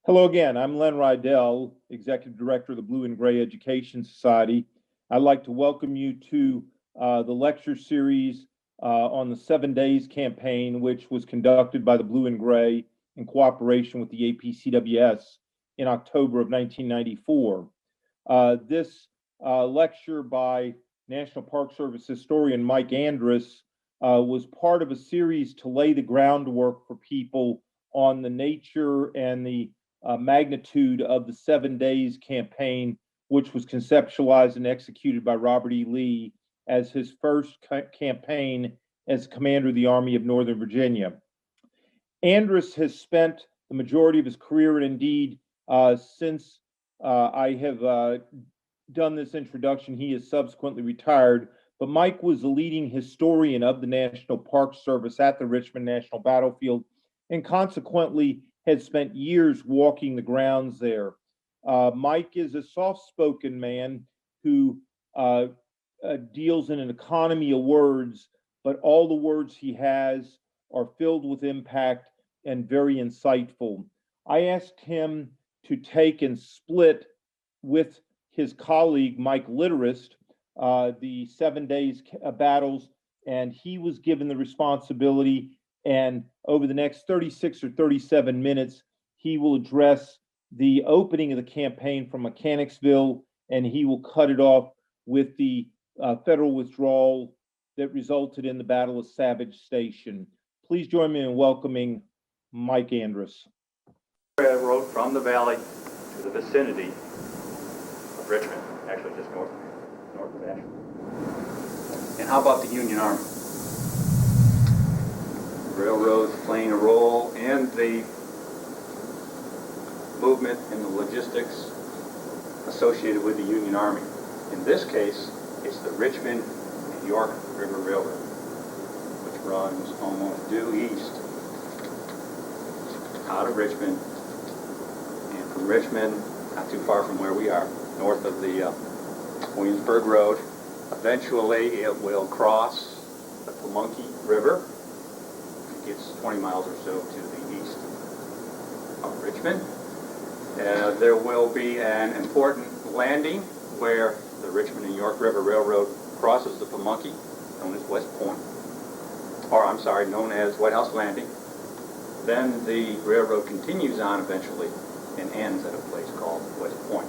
Hello again. I'm Len Rydell, Executive Director of the Blue and Gray Education Society. I'd like to welcome you to the lecture series on the 7 Days campaign, which was conducted by the Blue and Gray in cooperation with the APCWS in October of 1994. This lecture by National Park Service historian Mike Andrus was part of a series to lay the groundwork for people on the nature and the magnitude of the 7 Days campaign, which was conceptualized and executed by Robert E. Lee as his first campaign as commander of the Army of Northern Virginia. Andrus has spent the majority of his career, and indeed, since I have done this introduction, he has subsequently retired. But Mike was the leading historian of the National Park Service at the Richmond National Battlefield, and consequently had spent years walking the grounds there. Mike is a soft-spoken man who deals in an economy of words, but all the words he has are filled with impact and very insightful. I asked him to take and split with his colleague, Mike Litterist, the 7 Days battles, and he was given the responsibility. And over the next 36 or 37 minutes, he will address the opening of the campaign from Mechanicsville, and he will cut it off with the federal withdrawal that resulted in the Battle of Savage Station. Please join me in welcoming Mike Andrus. Railroad from the valley to the vicinity of Richmond, actually just north of Asheville. And how about the Union Army? Railroads playing a role in the movement and the logistics associated with the Union Army. In this case, it's the Richmond and York River Railroad, which runs almost due east out of Richmond, and from Richmond, not too far from where we are, north of the Williamsburg Road. Eventually, it will cross the Pamunkey River. It gets 20 miles or so to the east of Richmond. There will be an important landing where the Richmond and York River Railroad crosses the Pamunkey, known as West Point, known as White House Landing. Then the railroad continues on eventually and ends at a place called West Point.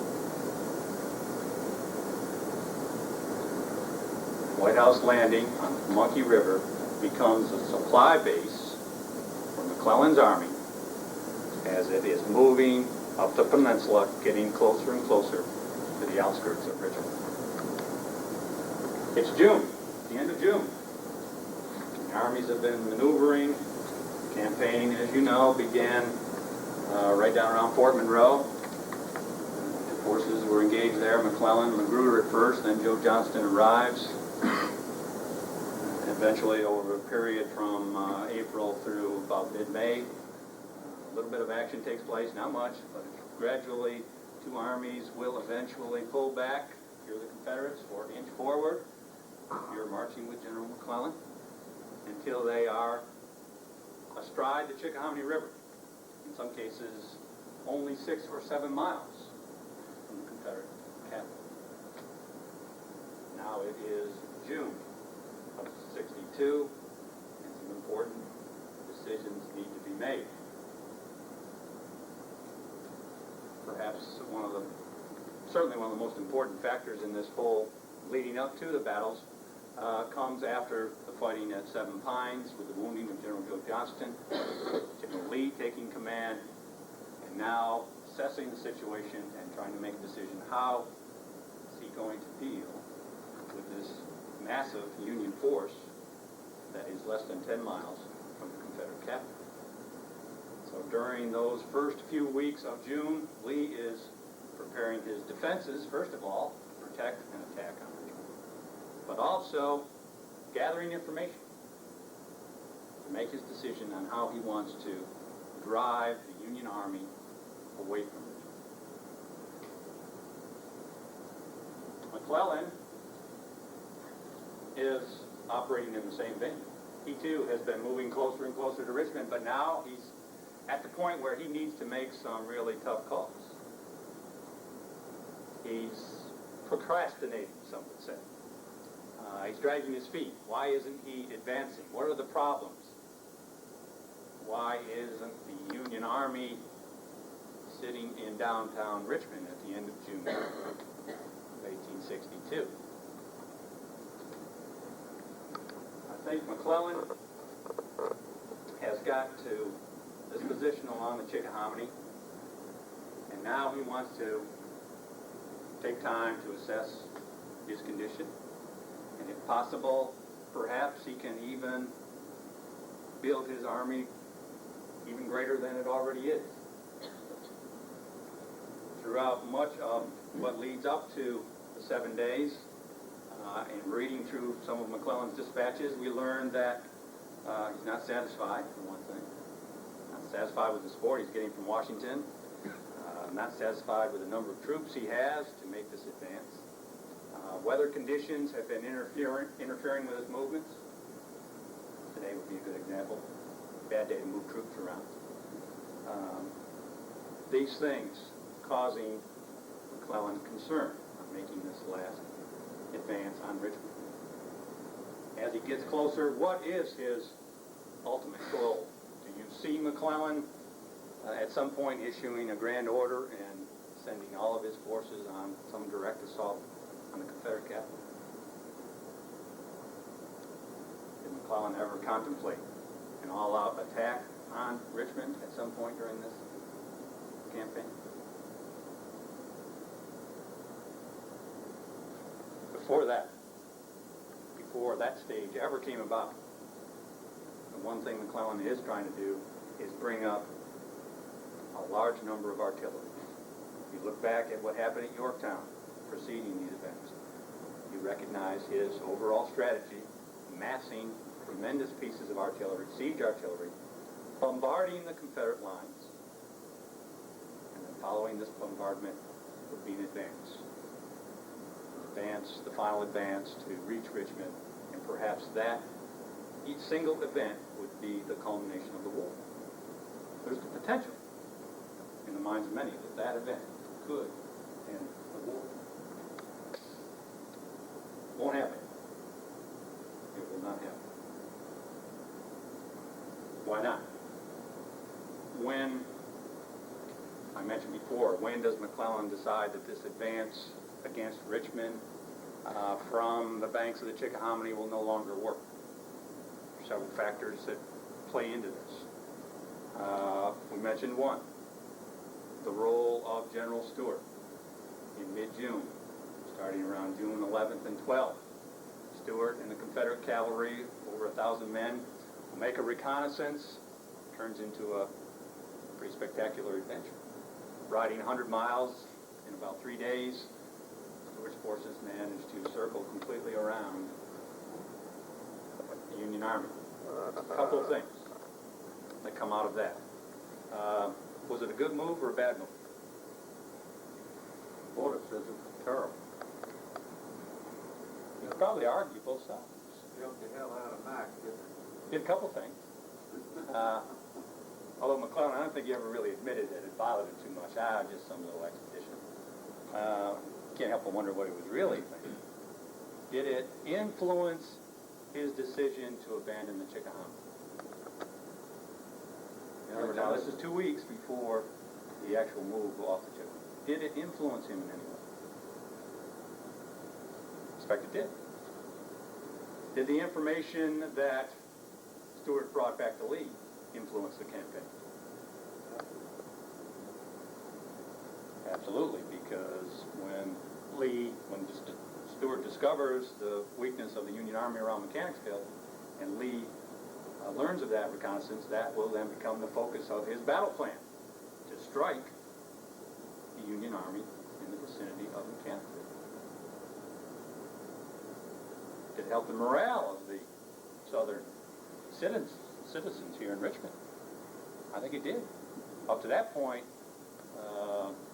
White House Landing on the Pamunkey River becomes a supply base for McClellan's army as it is moving up the peninsula, getting closer and closer to the outskirts of Richmond. It's June, the end of June. The armies have been maneuvering. Campaign, as you know, began right down around Fort Monroe. The forces were engaged there. McClellan, Magruder at first, then Joe Johnston arrives. Eventually, over a period from April through about mid-May, a little bit of action takes place, not much, but gradually two armies will eventually pull back. Here are the Confederates, inch forward. You're marching with General McClellan until they are astride the Chickahominy River. In some cases, only 6 or 7 miles from the Confederate capital. Now it is June of '62, and some important decisions need to be made. Perhaps certainly one of the most important factors in this whole leading up to the battles comes after the fighting at Seven Pines with the wounding of General Joe Johnston, General Lee taking command, and now assessing the situation and trying to make a decision. How is he going to deal with this massive Union force that is less than 10 miles from the Confederate capital? So during those first few weeks of June, Lee is preparing his defenses, first of all, to protect and attack on Richmond, but also gathering information to make his decision on how he wants to drive the Union Army away from Richmond. McClellan is operating in the same vein. He too has been moving closer and closer to Richmond, but now he's at the point where he needs to make some really tough calls. He's procrastinating, some would say. He's dragging his feet. Why isn't he advancing? What are the problems? Why isn't the Union Army sitting in downtown Richmond at the end of June of 1862? I think McClellan has got to this position along the Chickahominy, and now he wants to take time to assess his condition, and if possible, perhaps he can even build his army even greater than it already is. Throughout much of what leads up to the 7 days, and reading through some of McClellan's dispatches, we learned that he's not satisfied, for one thing. Not satisfied with the support he's getting from Washington. Not satisfied with the number of troops he has to make this advance. Weather conditions have been interfering with his movements. Today would be a good example. Bad day to move troops around. These things causing McClellan concern on making this last advance on Richmond. As he gets closer, what is his ultimate goal? Do you see McClellan at some point issuing a grand order and sending all of his forces on some direct assault on the Confederate capital? Did McClellan ever contemplate an all-out attack on Richmond at some point during this campaign? Before that stage ever came about, the one thing McClellan is trying to do is bring up a large number of artillery. If you look back at what happened at Yorktown preceding these events, you recognize his overall strategy, massing tremendous pieces of artillery, siege artillery, bombarding the Confederate lines, and then following this bombardment would be an advance. The final advance to reach Richmond, and perhaps that each single event would be the culmination of the war. There's the potential in the minds of many that that event could end the war. Won't happen. It will not happen. Why not? When, I mentioned before, when does McClellan decide that this advance against Richmond from the banks of the Chickahominy will no longer work? Several factors that play into this. We mentioned one, the role of General Stuart in mid-June, starting around June 11th and 12th. Stuart and the Confederate cavalry, over 1,000 men, will make a reconnaissance. Turns into a pretty spectacular adventure. Riding 100 miles in about 3 days, Stuart's forces managed to circle completely around the Union Army. A couple of things that come out of that. Was it a good move or a bad move? Porter says it was terrible. You could probably argue both sides. Jumped the hell out of Mac, didn't it? Did a couple things. Although McClellan, I don't think he ever really admitted that it bothered him too much. Just some little expedition. Can't help but wonder what he was really thinking. Did it influence his decision to abandon the Chickahominy? Remember, now this is 2 weeks before the actual move off the Chickahominy. Did it influence him in any way? I suspect it did. Did the information that Stuart brought back to Lee influence the campaign? Absolutely, because when Stuart discovers the weakness of the Union Army around Mechanicsville, and Lee learns of that reconnaissance, that will then become the focus of his battle plan, to strike the Union Army in the vicinity of Mechanicsville. Did it help the morale of the southern citizens here in Richmond? I think it did. Up to that point,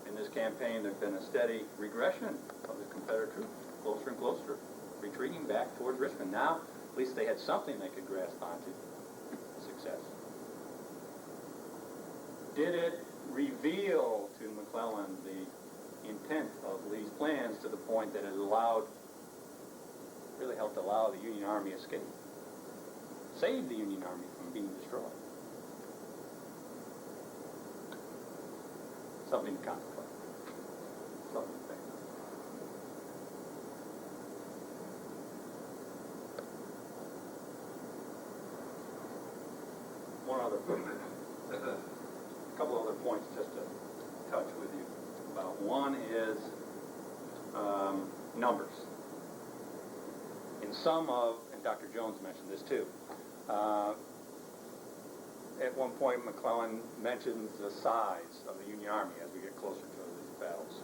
in this campaign, there's been a steady regression of the Confederate troops, closer and closer, retreating back towards Richmond. Now, at least they had something they could grasp onto. Success. Did it reveal to McClellan the intent of Lee's plans to the point that it really helped allow the Union Army escape? Saved the Union Army from being destroyed? Something to contemplate. Something to think. One other thing. A couple other points just to touch with you about. One is numbers. In some of, and Dr. Jones mentioned this too, at one point McClellan mentions the size of the Union Army as we get closer to these battles.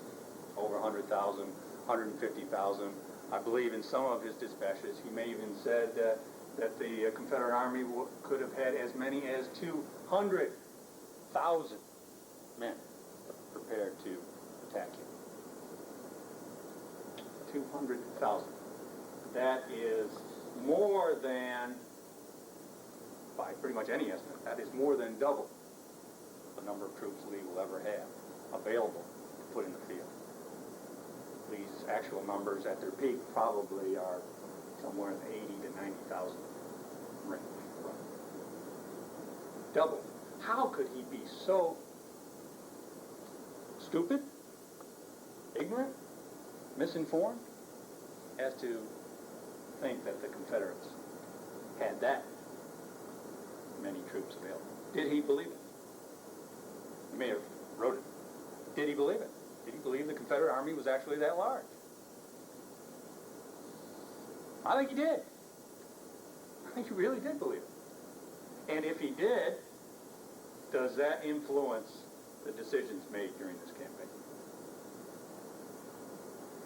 Over 100,000, 150,000. I believe in some of his dispatches he may even said that the Confederate Army could have had as many as 200,000 men prepared to attack him. 200,000. That is more than, by pretty much any estimate, that is more than double the number of troops Lee will ever have available to put in the field. Lee's actual numbers at their peak probably are somewhere in the 80 to 90,000 range. Double. How could he be so stupid, ignorant, misinformed as to think that the Confederates had that many troops available? Did he believe it? He may have wrote it. Did he believe it? Did he believe the Confederate Army was actually that large? I think he did. I think he really did believe it. And if he did, does that influence the decisions made during this campaign?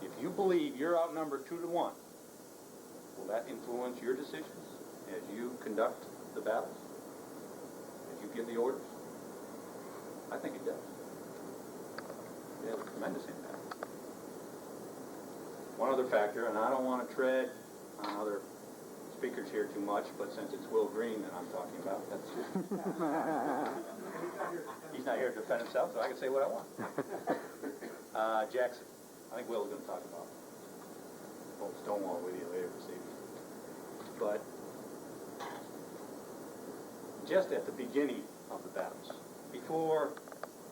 If you believe you're outnumbered 2 to 1, will that influence your decisions as you conduct the battles? As you give the orders? I think it does. It has a tremendous impact. One other factor, and I don't want to tread on other speakers here too much, but since it's Will Green that I'm talking about, that's he's not here to defend himself, so I can say what I want. Jackson. I think Will's going to talk about Stonewall with you later this evening. But just at the beginning of the battles, before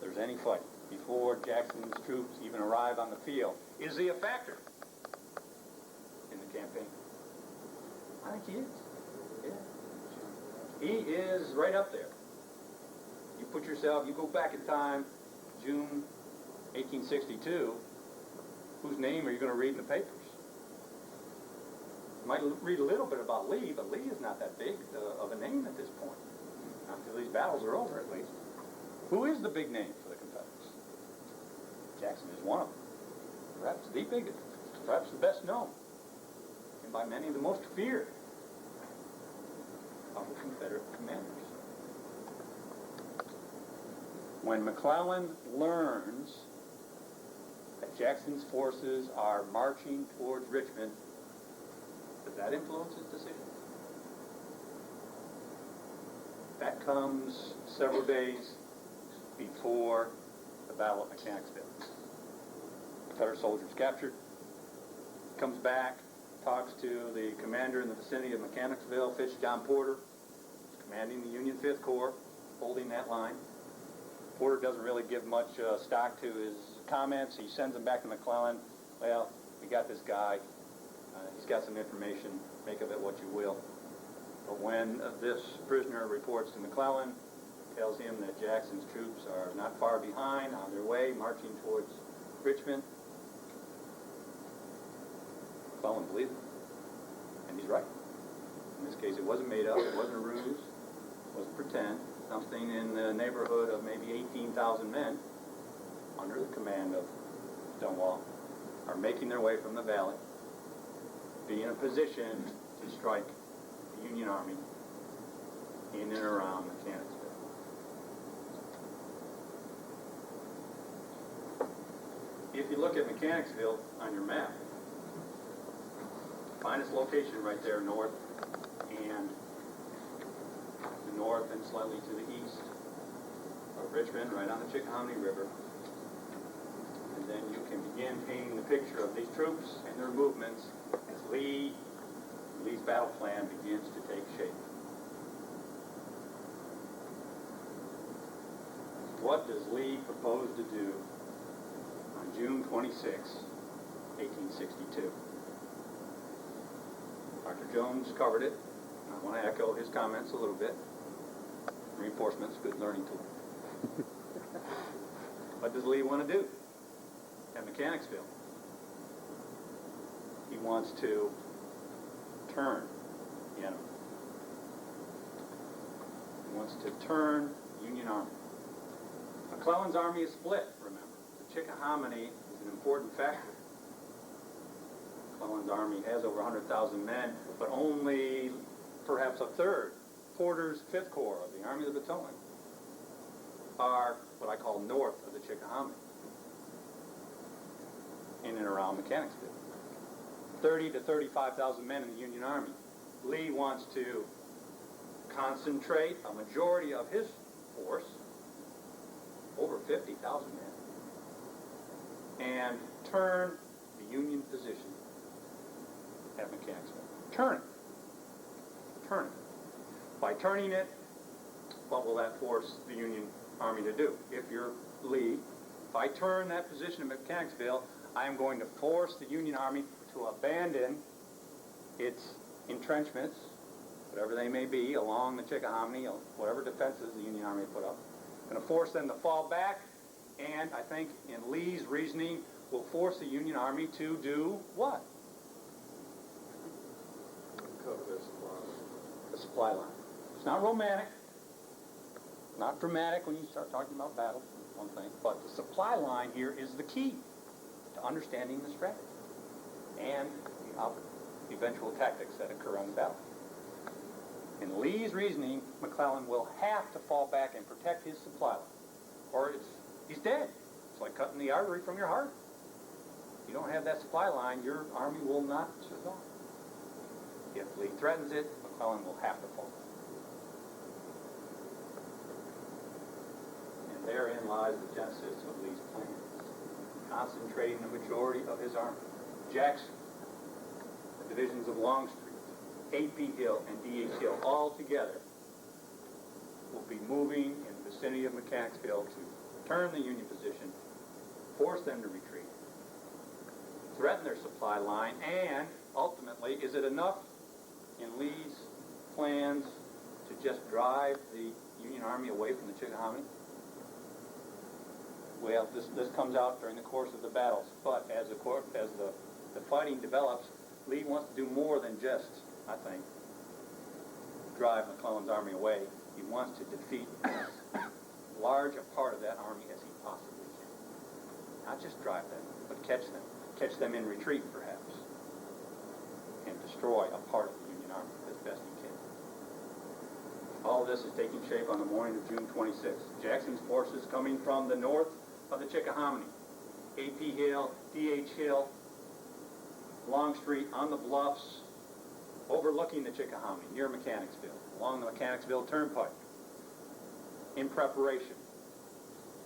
there's any fight, before Jackson's troops even arrive on the field, is he a factor in the campaign? I think he is. Yeah. He is right up there. You put yourself, you go back in time, June 1862, whose name are you going to read in the papers? You might read a little bit about Lee, but Lee is not that big of a name at this point. Not until these battles are over, at least. Who is the big name for the Confederates? Jackson is one of them. Perhaps the biggest, perhaps the best known, and by many the most feared of the Confederate commanders. When McClellan learns that Jackson's forces are marching towards Richmond, does that influence his decision? That comes several days before the Battle of Mechanicsville. Confederate soldiers captured, comes back, talks to the commander in the vicinity of Mechanicsville, John Porter, commanding the Union 5th Corps, holding that line. Porter doesn't really give much stock to his comments. He sends them back to McClellan. Well, we got this guy. He's got some information. Make of it what you will. But when this prisoner reports to McClellan, tells him that Jackson's troops are not far behind, on their way, marching towards Richmond, McClellan believes him. And he's right. In this case, it wasn't made up. It wasn't a ruse. It wasn't pretend. Something in the neighborhood of maybe 18,000 men under the command of Stonewall are making their way from the valley, be in a position to strike the Union Army in and around Mechanicsville. If you look at Mechanicsville on your map, find its location right there north and slightly to the east of Richmond, right on the Chickahominy River. And then you can begin painting the picture of these troops and their movements as Lee's battle plan begins to take shape. What does Lee propose to do on June 26, 1862? Dr. Jones covered it. I want to echo his comments a little bit. Reinforcement's a good learning tool. What does Lee want to do at Mechanicsville? He wants to turn the enemy. He wants to turn the Union Army. McClellan's army is split, remember. The Chickahominy is an important factor. McClellan's army has over 100,000 men, but only perhaps a third, Porter's 5th Corps of the Army of the Potomac, are what I call north of the Chickahominy, in and around Mechanicsville. 30 to 35,000 men in the Union Army. Lee wants to concentrate a majority of his force, over 50,000 men, and turn the Union position at Mechanicsville. Turn it. Turn it. By turning it, what will that force the Union Army to do? If you're Lee, if I turn that position at Mechanicsville, I am going to force the Union Army to abandon its entrenchments, whatever they may be, along the Chickahominy, whatever defenses the Union Army put up. Going to force them to fall back, and I think in Lee's reasoning will force the Union Army to do what? Cover their supply line. The supply line. It's not romantic, not dramatic when you start talking about battles, one thing, but the supply line here is the key to understanding the strategy and the eventual tactics that occur on the battle. In Lee's reasoning, McClellan will have to fall back and protect his supply line, or he's dead. It's like cutting the artery from your heart. If you don't have that supply line, your army will not survive. If Lee threatens it, McClellan will have to fall back. And therein lies the genesis of Lee's plan, concentrating the majority of his army. Jackson, the divisions of Longstreet, A.P. Hill and D.H. Hill all together will be moving in the vicinity of Mechanicsville to turn the Union position, force them to retreat, threaten their supply line, and ultimately, is it enough in Lee's plans to just drive the Union Army away from the Chickahominy? Well, this comes out during the course of the battles, but as the fighting develops, Lee wants to do more than just, I think, drive McClellan's army away. He wants to defeat as large a part of that army as he possibly can. Not just drive them, but catch them in retreat perhaps, and destroy a part of the Union Army as best he can. All of this is taking shape on the morning of June 26th. Jackson's forces coming from the north of the Chickahominy, A.P. Hill, D.H. Hill, Longstreet on the bluffs overlooking the Chickahominy near Mechanicsville, along the Mechanicsville Turnpike, in preparation.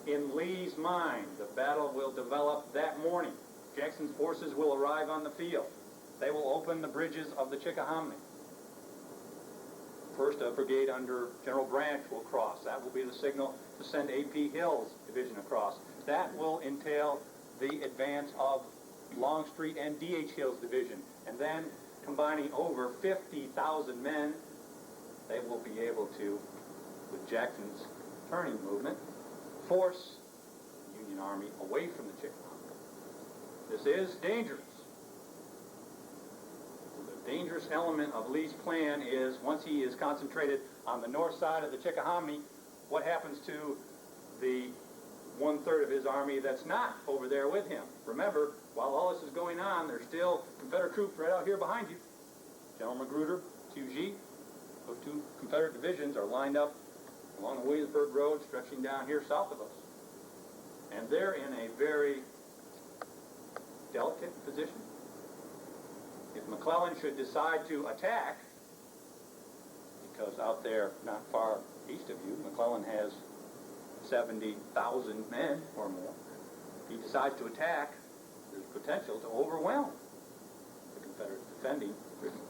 In Lee's mind, the battle will develop that morning. Jackson's forces will arrive on the field. They will open the bridges of the Chickahominy. First, a brigade under General Branch will cross. That will be the signal to send A.P. Hill's division across. That will entail the advance of Longstreet and D.H. Hill's division. And then, combining over 50,000 men, they will be able to, with Jackson's turning movement, force the Union Army away from the Chickahominy. This is dangerous. The dangerous element of Lee's plan is, once he is concentrated on the north side of the Chickahominy, what happens to the one-third of his army that's not over there with him? Remember, while all this is going on, there's still Confederate troops right out here behind you. General Magruder, QG, those two Confederate divisions are lined up along the Williamsburg Road, stretching down here south of us. And they're in a very delicate position. If McClellan should decide to attack, because out there not far east of you, McClellan has 70,000 men or more. If he decides to attack, there's potential to overwhelm the Confederates defending Richmond.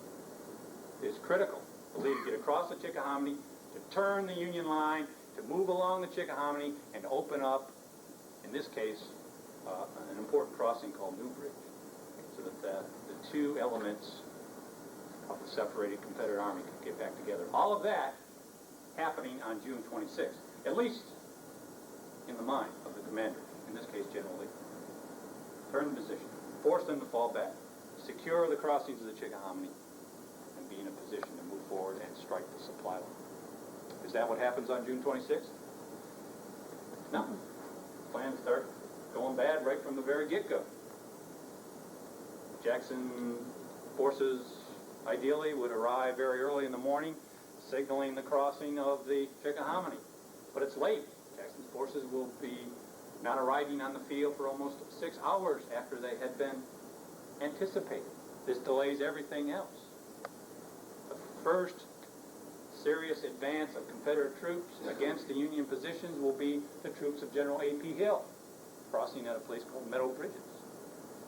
It's critical for Lee to get across the Chickahominy, to turn the Union line, to move along the Chickahominy, and to open up, in this case, an important crossing called New Bridge, so that the two elements of the separated Confederate Army could get back together. All of that happening on June 26th, at least in the mind of the commander, in this case General Lee. Turn the position, force them to fall back, secure the crossings of the Chickahominy, and be in a position to move forward and strike the supply line. Is that what happens on June 26th? No. Plans start going bad right from the very get-go. Jackson forces ideally would arrive very early in the morning, signaling the crossing of the Chickahominy. But it's late. Jackson's forces will be not arriving on the field for almost 6 hours after they had been anticipated. This delays everything else. The first serious advance of Confederate troops against the Union positions will be the troops of General A.P. Hill, crossing at a place called Meadow Bridges.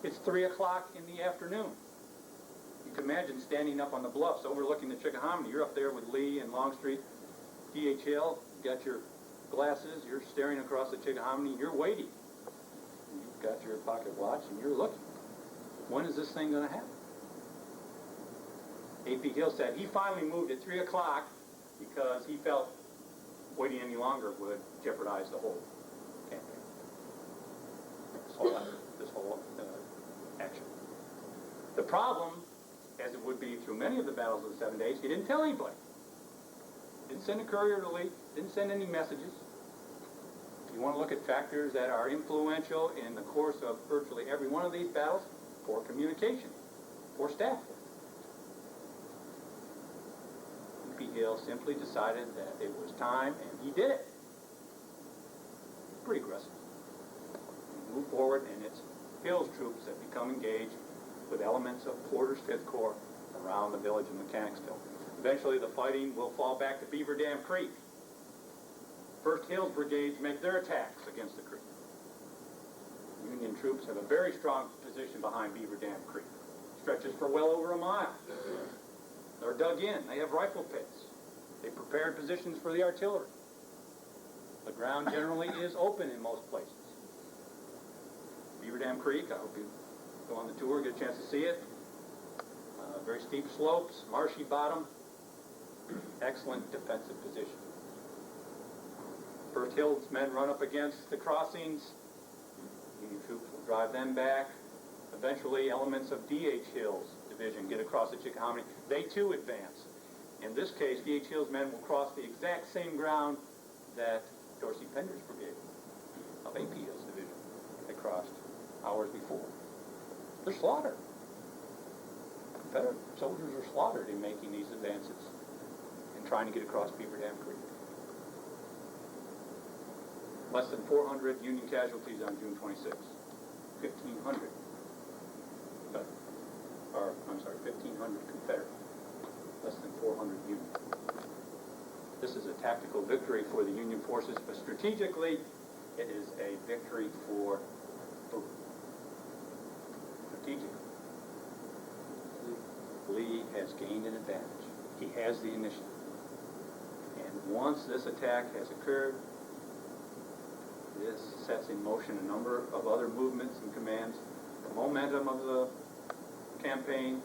It's 3 o'clock in the afternoon. You can imagine standing up on the bluffs overlooking the Chickahominy. You're up there with Lee and Longstreet, D.H. Hill, you got your glasses, you're staring across the Chickahominy, you're waiting. You've got your pocket watch and you're looking. When is this thing going to happen? A.P. Hill said he finally moved at 3 o'clock because he felt waiting any longer would jeopardize the whole campaign. This whole action. The problem, as it would be through many of the battles of the 7 days, he didn't tell anybody. Didn't send a courier to Lee, didn't send any messages. If you want to look at factors that are influential in the course of virtually every one of these battles, poor communication, poor staff. A.P. Hill simply decided that it was time, and he did it. Pretty aggressive. Move forward, and it's Hill's troops that become engaged with elements of Porter's 5th Corps around the village of Mechanicsville. Eventually, the fighting will fall back to Beaver Dam Creek. First Hill's brigades make their attacks against the creek. Union troops have a very strong position behind Beaver Dam Creek. Stretches for well over a mile. They're dug in. They have rifle pits. They prepared positions for the artillery. The ground generally is open in most places. Beaver Dam Creek, I hope you go on the tour, get a chance to see it. Very steep slopes, marshy bottom, excellent defensive position. First Hill's men run up against the crossings. Union troops will drive them back. Eventually, elements of D.H. Hill's division get across the Chickahominy. They too advance. In this case, D.H. Hill's men will cross the exact same ground that Dorsey Pender's brigade of A.P. Hill's division had crossed hours before. They're slaughtered. Confederate soldiers are slaughtered in making these advances and trying to get across Beaver Dam Creek. Less than 400 Union casualties on June 26. 1,500. 1,500 Confederate. Less than 400 Union. This is a tactical victory for the Union forces, but strategically, it is a victory for who? Strategically. Lee has gained an advantage. He has the initiative. And once this attack has occurred, this sets in motion a number of other movements and commands. The momentum of the campaign,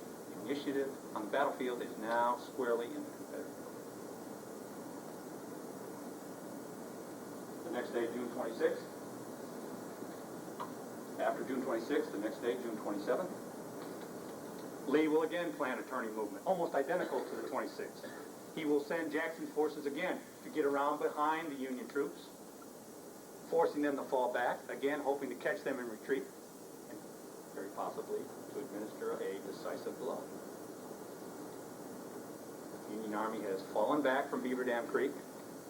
initiative on the battlefield is now squarely in the Confederate court. The next day, June 26th. After June 26th, the next day, June 27th. Lee will again plan a turning movement, almost identical to the 26th. He will send Jackson's forces again to get around behind the Union troops, forcing them to fall back, again hoping to catch them in retreat, and very possibly to administer a decisive blow. The Union Army has fallen back from Beaver Dam Creek,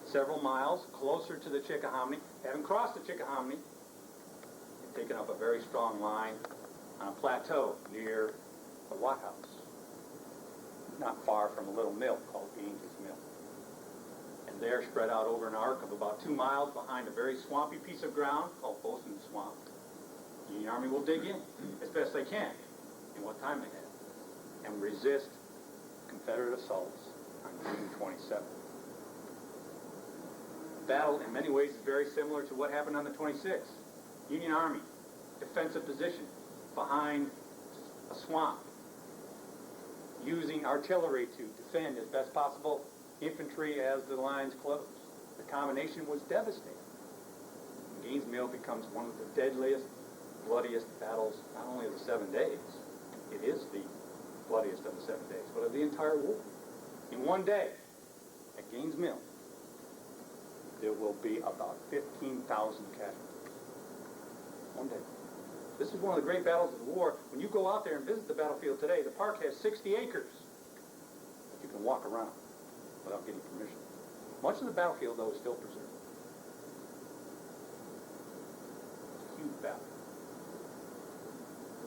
several miles closer to the Chickahominy, having crossed the Chickahominy, and taken up a very strong line on a plateau near the Watt House, not far from a little mill called Gaines's Mill. And And they're spread out over an arc of about 2 miles behind a very swampy piece of ground called Bosun Swamp. The Union Army will dig in as best they can, in what time they have, and resist Confederate assaults on June 27th. The battle, in many ways, is very similar to what happened on the 26th. Union Army, defensive position behind a swamp, using artillery to defend as best possible, infantry as the lines closed. The combination was devastating. Gaines Mill becomes one of the deadliest, bloodiest battles, not only of the 7 days, it is the bloodiest of the 7 days, but of the entire war. In one day, at Gaines Mill, there will be about 15,000 casualties. One day. This is one of the great battles of the war. When you go out there and visit the battlefield today, the park has 60 acres that you can walk around without getting permission. Much of the battlefield, though, is still preserved. It's a huge battle.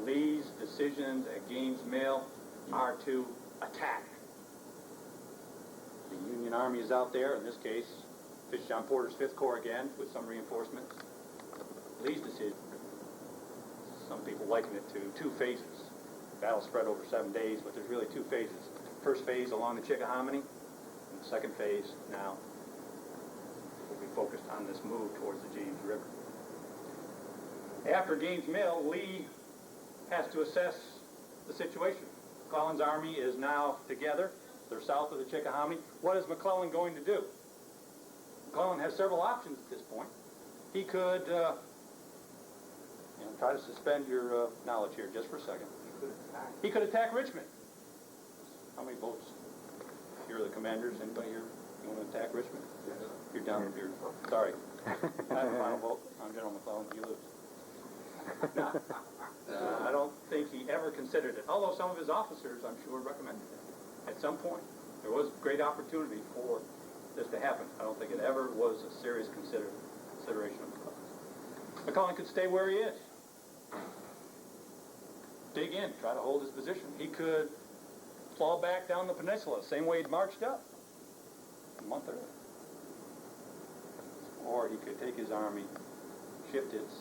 Lee's decisions at Gaines Mill are to attack. The Union Army is out there, in this case, John Porter's 5th Corps again, with some reinforcements. Lee's decision, some people liken it to 2 phases. Battle spread over 7 days, but there's really 2 phases. First phase along the Chickahominy, and the second phase now will be focused on this move towards the James River. After Gaines Mill, Lee has to assess the situation. McClellan's army is now together. They're south of the Chickahominy. What is McClellan going to do? McClellan has several options at this point. He could, try to suspend your knowledge here just for a second. He could attack Richmond. How many votes? You're the commanders. Anybody here? You want to attack Richmond? Yes. You're down. You're sorry. I have a final vote on General McClellan. You lose. No. I don't think he ever considered it. Although some of his officers, I'm sure, recommended it. At some point, there was great opportunity for this to happen. I don't think it ever was a serious consideration of McClellan. McClellan could stay where he is. Dig in, try to hold his position. He could fall back down the peninsula, same way he'd marched up a month earlier. Or he could take his army, shift its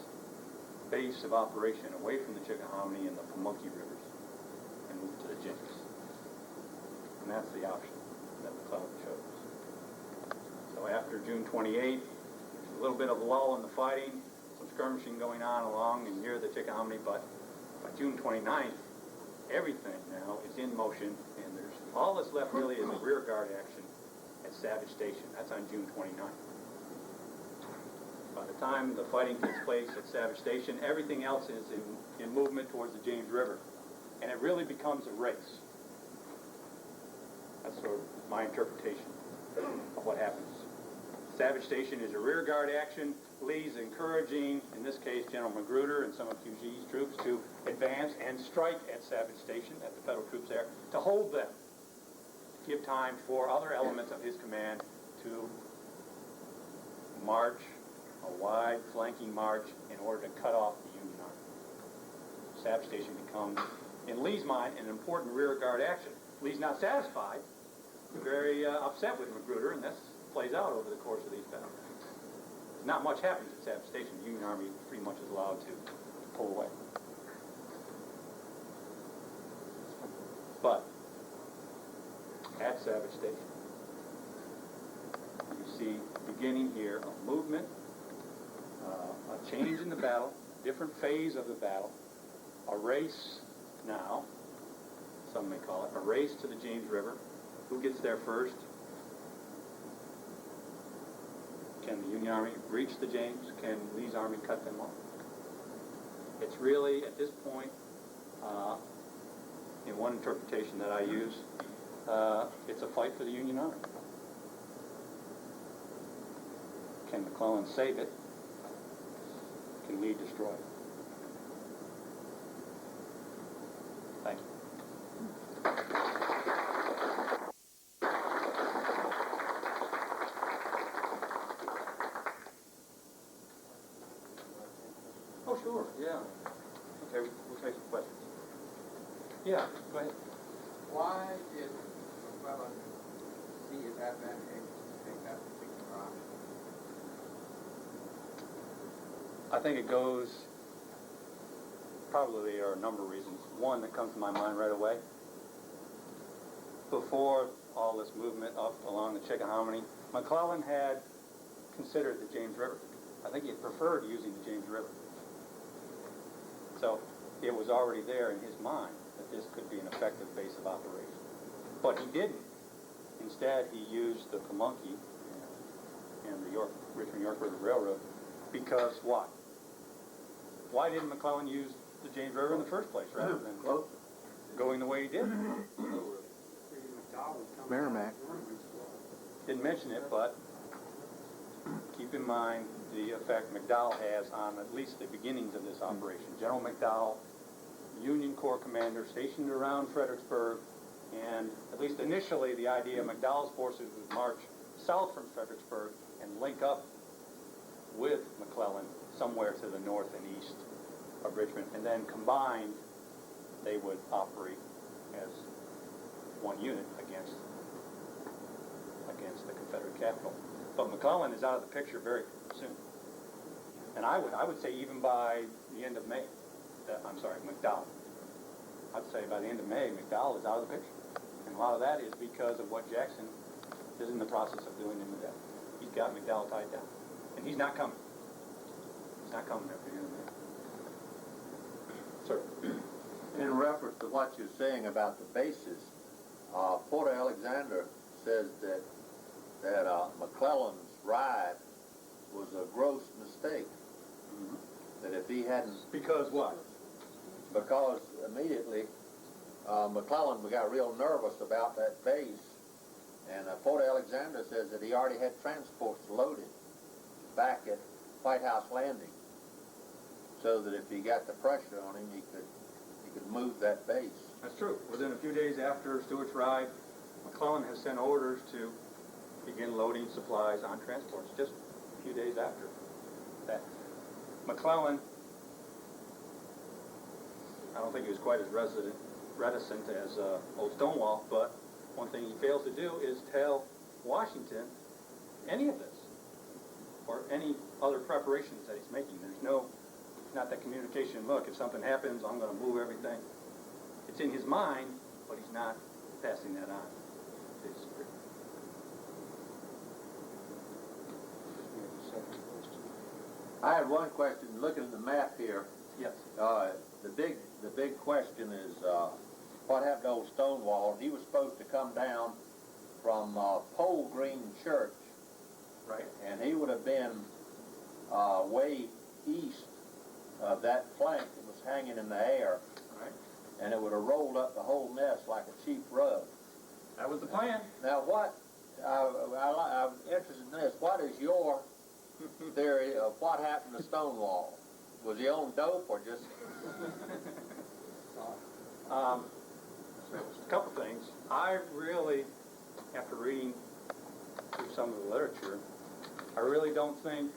base of operation away from the Chickahominy and the Pamunkey rivers, and move to the James. And that's the option that McClellan chose. So after June 28th, there's a little bit of a lull in the fighting, some skirmishing going on along and near the Chickahominy, but by June 29th, everything now is in motion, and there's all that's left really is a rear guard action at Savage Station. That's on June 29th. By the time the fighting takes place at Savage Station, everything else is in movement towards the James River, and it really becomes a race. That's sort of my interpretation of what happens. Savage Station is a rear guard action. Lee's encouraging, in this case, General Magruder and some of Huger's troops to advance and strike at Savage Station, at the federal troops there, to hold them, to give time for other elements of his command to march, a wide flanking march, in order to cut off the Union Army. Savage Station becomes, in Lee's mind, an important rear guard action. Lee's not satisfied, very upset with Magruder, and this plays out over the course of these battles. Not much happens at Savage Station. The Union Army pretty much is allowed to pull away. But at Savage Station, you see beginning here a movement, a change in the battle, different phase of the battle, a race now, some may call it, a race to the James River. Who gets there first? Can the Union Army reach the James? Can Lee's army cut them off? It's really, at this point, in one interpretation that I use, it's a fight for the Union Army. Can McClellan save it? Can Lee destroy it? Thank you. Oh, sure, yeah. Okay, we'll take some questions. Yeah, go ahead. Why did McClellan see it advantageous to take that particular I think it goes, probably there are a number of reasons. One that comes to my mind right away, before all this movement up along the Chickahominy, McClellan had considered the James River. I think he had preferred using the James River. So it was already there in his mind that this could be an effective base of operation. But he didn't. Instead, he used the Pamunkey and the Richmond-York River Railroad because what? Why didn't McClellan use the James River in the first place rather than going the way he did? Merrimack. Didn't mention it, but keep in mind the effect McDowell has on at least the beginnings of this operation. General McDowell, Union Corps commander stationed around Fredericksburg, and at least initially the idea of McDowell's forces would march south from Fredericksburg and link up with McClellan somewhere to the north and east of Richmond, and then combined they would operate as one unit against the Confederate capital. But McClellan is out of the picture very soon. And I would say even by the end of May, McDowell. I'd say by the end of May, McDowell is out of the picture. And a lot of that is because of what Jackson is in the process of doing in the day. He's got McDowell tied down. And he's not coming. He's not coming after the end of May. Sir. In reference to what you're saying about the bases, Porter Alexander says that McClellan's ride was a gross mistake. Mm-hmm. That if he hadn't... Because what? Because immediately McClellan got real nervous about that base, and Porter Alexander says that he already had transports loaded back at White House Landing, so that if he got the pressure on him, he could move that base. That's true. Within a few days after Stuart's ride, McClellan has sent orders to begin loading supplies on transports, just a few days after that. McClellan, I don't think he was quite as reticent as old Stonewall, but one thing he fails to do is tell Washington any of this, or any other preparations that he's making. There's not that communication, look, if something happens, I'm going to move everything. It's in his mind, but he's not passing that on. I had one question. Looking at the map here, Yes. the big question is what happened to old Stonewall? He was supposed to come down from Pole Green Church, Right. and he would have been way east of that flank that was hanging in the air, Right. and it would have rolled up the whole mess like a cheap rug. That was the plan. Now, I'm interested in this. What is your theory of what happened to Stonewall? Was he on dope or just... A couple things. I really, after reading through some of the literature, I really don't think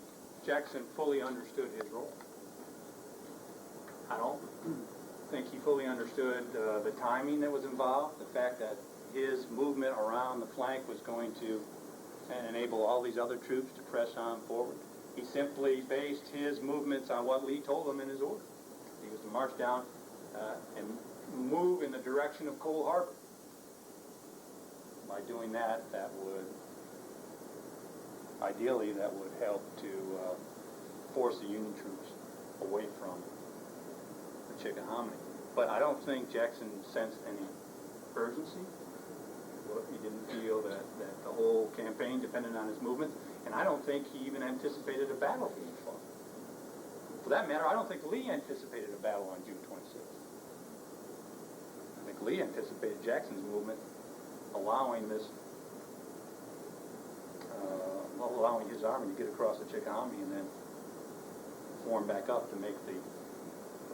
Jackson fully understood his role. I don't think he fully understood the timing that was involved, the fact that his movement around the flank was going to enable all these other troops to press on forward. He simply based his movements on what Lee told him in his order. He was to march down and move in the direction of Coal Harbor. By doing that, ideally, that would help to force the Union troops away from the Chickahominy. But I don't think Jackson sensed any urgency. He didn't feel that the whole campaign depended on his movements, and I don't think he even anticipated a battle being fought. For that matter, I don't think Lee anticipated a battle on June 26th. I think Lee anticipated Jackson's movement allowing allowing his army to get across the Chickahominy and then form back up to make the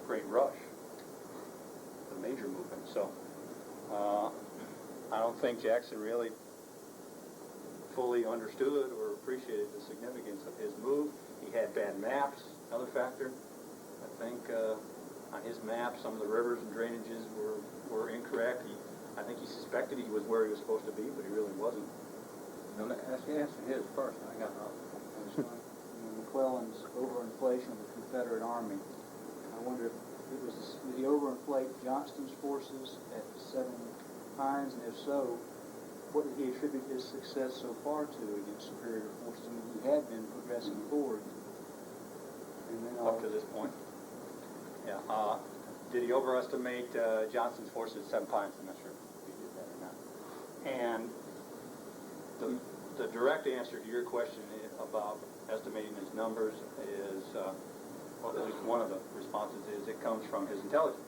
great rush, the major movement. So I don't think Jackson really fully understood or appreciated the significance of his move. He had bad maps, another factor. I think on his map, some of the rivers and drainages were incorrect. I think he suspected he was where he was supposed to be, but he really wasn't. Answer his first, I got another. McClellan's overinflation of the Confederate Army. I wonder if it was, did he overinflate Johnston's forces at Seven Pines, and if so, what did he attribute his success so far to against superior forces? I mean, he had been progressing forward. And then Up to this point. Yeah. Did he overestimate Johnston's forces at Seven Pines? I'm not sure if he did that or not. And the direct answer to your question about estimating his numbers is, well, at least one of the responses is it comes from his intelligence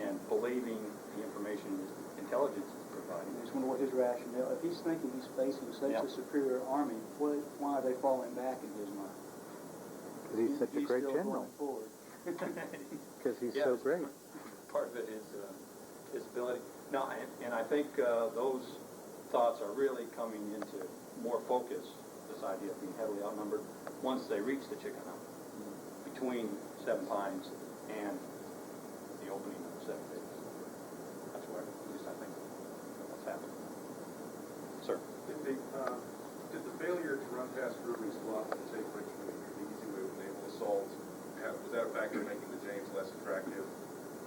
and believing the information his intelligence is providing. I just wonder what his rationale, if he's thinking he's facing such Yeah. a superior army, why are they falling back in his mind? Because he's such a great still general. going forward. Because he's Yes, so great. Part of it is his ability. No, and I think those thoughts are really coming into more focus, this idea of being heavily outnumbered, once they reach the Chickamauga, between Seven Pines and the opening of the 7 days. That's where, at least I think, that's happened. Sir? Did the failure to run past Ruby's Bluff and take Richmond the easy way with naval assault, was that a factor in making the James less attractive?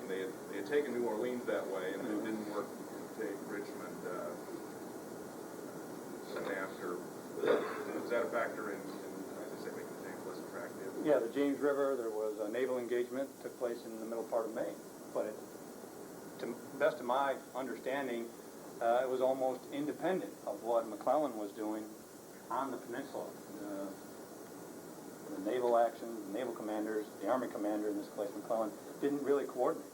And they had taken New Orleans that way, and it didn't work to take Richmond soon after. Was that a factor in, as I say, making the James less attractive? Yeah, the James River, there was a naval engagement, took place in the middle part of May. But to the best of my understanding, it was almost independent of what McClellan was doing on the peninsula. The naval action, the naval commanders, the Army commander, in this case McClellan, didn't really coordinate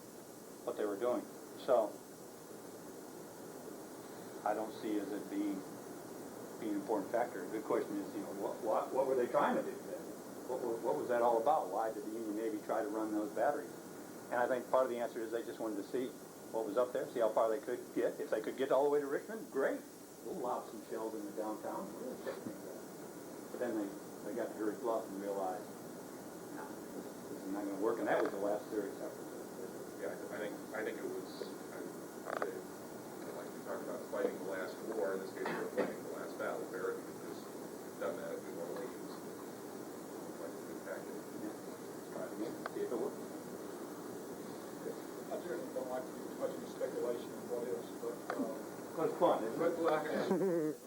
what they were doing. So I don't see as it being an important factor. The good question is, what were they trying to do then? What was that all about? Why did the Union Navy try to run those batteries? And I think part of the answer is they just wanted to see what was up there, see how far they could get. If they could get all the way to Richmond, great. We'll lob some shells in the downtown. We'll check things out. But then they got to Drury Bluff and realized, no, this is not going to work. And that was the last serious effort. Yeah, I think it was, like we talked about fighting the last war, in this case they were fighting the last battle. Barrett had just done that at New Orleans. Like a good tactic. Try it again, see if it works. I generally don't like to do too much of a speculation on what is, but But it's fun, isn't it? but